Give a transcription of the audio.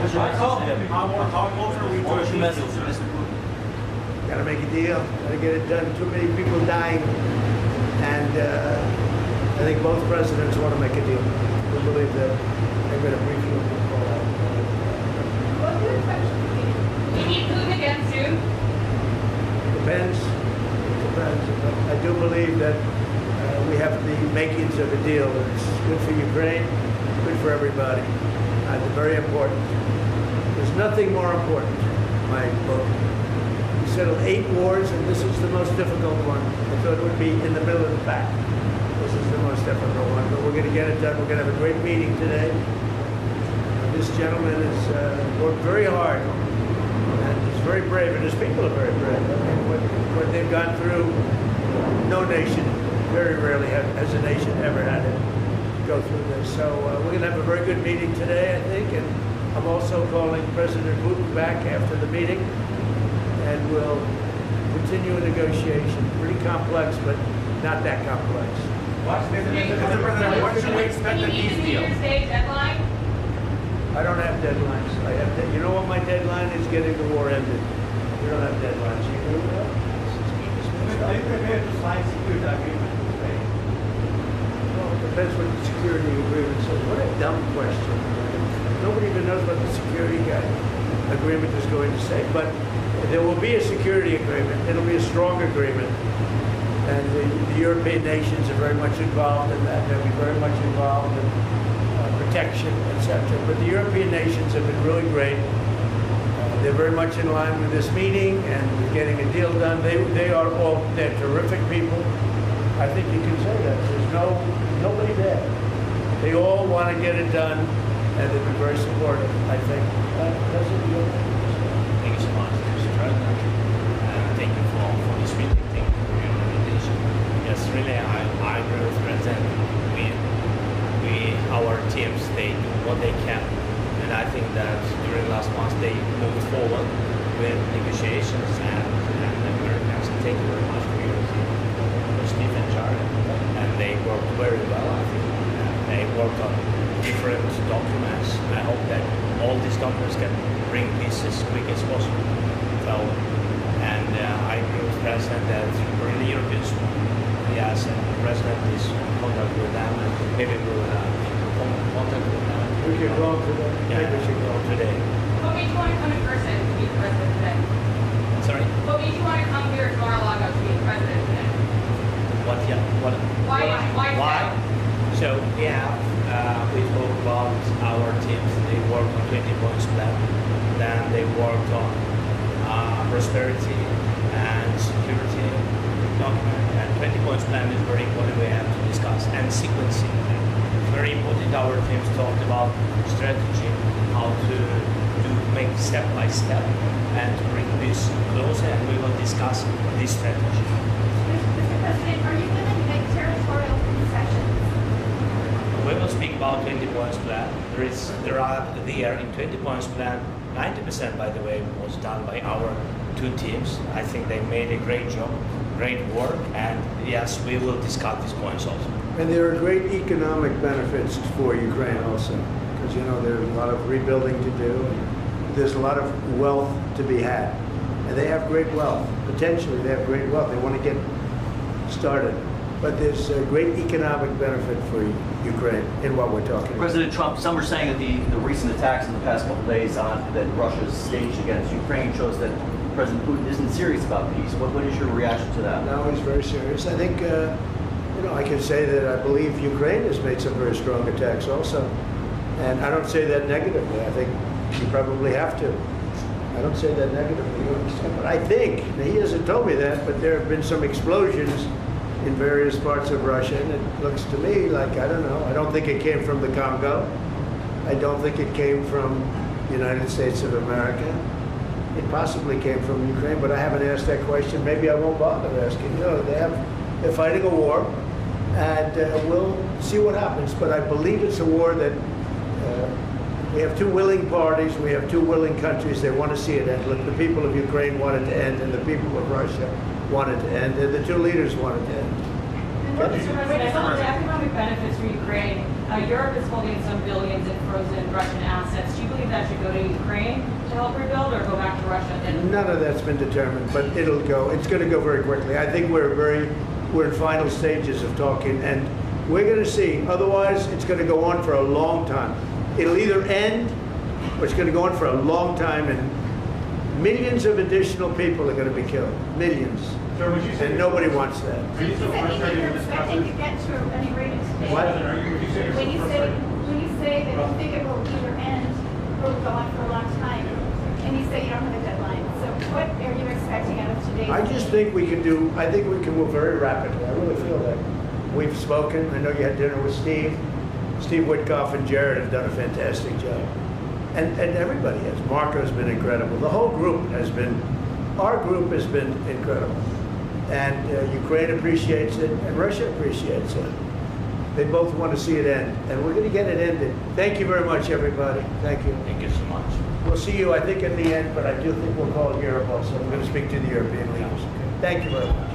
How close are we to a deal, sir? Gotta make a deal, gotta get it done. Too many people dying. And I think both presidents want to make a deal. We believe that they're going to brief you on the call. What do you expect? You need Putin again soon? Depends. It depends. I do believe that we have the makings of a deal. It's good for Ukraine, good for everybody. It's very important. There's nothing more important in my book. We settled 8 wars, and this is the most difficult one. I thought it would be in the middle of the pack. This is the most difficult one, but we're going to get it done. We're going to have a great meeting today. This gentleman has worked very hard, and he's very brave, and his people are very brave. I mean, what they've gone through, no nation, very rarely has a nation ever had to go through this. So we're going to have a very good meeting today, I think, and I'm also calling President Putin back after the meeting, and we'll continue a negotiation. Pretty complex, but not that complex. Mr. President, what should we expect of these deals? Deadline? I don't have deadlines. You know what my deadline is? Getting the war ended. We don't have deadlines. You agree with that? They prepared to sign security agreement with Ukraine. Well, it depends what the security agreement says. What a dumb question. Nobody even knows what the security agreement is going to say. But there will be a security agreement. It'll be a strong agreement. And the European nations are very much involved in that. They'll be very much involved in protection, etc. But the European nations have been really great. They're very much in line with this meeting and getting a deal done. They're terrific people. I think you can say that. There's nobody there. They all want to get it done, and they've been very supportive, I think. President, Thank you so much, Mr. President. Thank you for this meeting. Thank you for your invitation. Yes, really, I agree with President. Our teams, they do what they can. And I think that during last month, they moved forward with negotiations and Americans. Thank you very much for your team, for Steve and Jared. And they worked very well, I think. They worked on different documents. I hope that all these documents can bring peace as quick as possible. So, and I agree with the President that for the Europeans, yes, and the President is in contact with them, and maybe we'll contact with them. we can go today. Yeah, Maybe we should go. today. What made you want to come in person to meet the president today? Sorry? What made you want to come here to Mar-a-Lago to meet the president today? What? Yeah. What? Why? So yeah, we spoke about our teams. They worked on 20 points plan. Then they worked on prosperity and security document. And 20 points plan is very important. We have to discuss and sequencing. Very important. Our teams talked about strategy, how to make step by step, and to bring this closer. And we will discuss this strategy. Mr. President, are you willing to make territorial concessions? We will speak about 20 points plan. There are in 20 points plan, 90% by the way was done by our 2 teams. I think they made a great job, great work, and yes, we will discuss these points also. And there are great economic benefits for Ukraine also, because there's a lot of rebuilding to do, and there's a lot of wealth to be had. And they have great wealth. Potentially, they have great wealth. They want to get started. But there's a great economic benefit for Ukraine in what we're talking about. President Trump, some are saying that the recent attacks in the past couple of days that Russia's staged against Ukraine shows that President Putin isn't serious about peace. What is your reaction to that? No, he's very serious. I think, I can say that I believe Ukraine has made some very strong attacks also. And I don't say that negatively. I think you probably have to. I don't say that negatively. But I think, he hasn't told me that, but there have been some explosions in various parts of Russia, and it looks to me like, I don't know, I don't think it came from the Congo. I don't think it came from the United States of America. It possibly came from Ukraine, but I haven't asked that question. Maybe I won't bother asking. They're fighting a war, and we'll see what happens. But I believe it's a war that we have 2 willing parties, we have 2 willing countries. They want to see it end. Look, the people of Ukraine want it to end, and the people of Russia want it to end, and the 2 leaders want it to end. Mr. President, some of the economic benefits for Ukraine Europe is holding some billions in frozen Russian assets. Do you believe that should go to Ukraine to help rebuild or go back to Russia? None of that's been determined, but it'll go. It's going to go very quickly. I think we're in final stages of talking, and we're going to see. Otherwise, it's going to go on for a long time. It'll either end, or it's going to go on for a long time, and millions of additional people are going to be killed. Millions. Sir, would you say And nobody wants that. Are you You so said frustrated you're with this expecting to process? get to any rate today. What? President, would you say you're When so you frustrated? say that you think it will either end or go on for a long time, and you say you don't have a deadline. So what are you expecting out of today's? I just think we can do. I think we can move very rapidly. I really feel that. We've spoken. I know you had dinner with Steve. Steve Witkoff and Jared have done a fantastic job. And everybody has. Marco's been incredible. The whole group has been, our group has been incredible. And Ukraine appreciates it, and Russia appreciates it. They both want to see it end, and we're going to get it ended. Thank you very much, everybody. Thank you. Thank you so much. We'll see you, I think, at the end, but I do think we'll call Europe also. I'm going to speak to the European leaders. Thank you very much.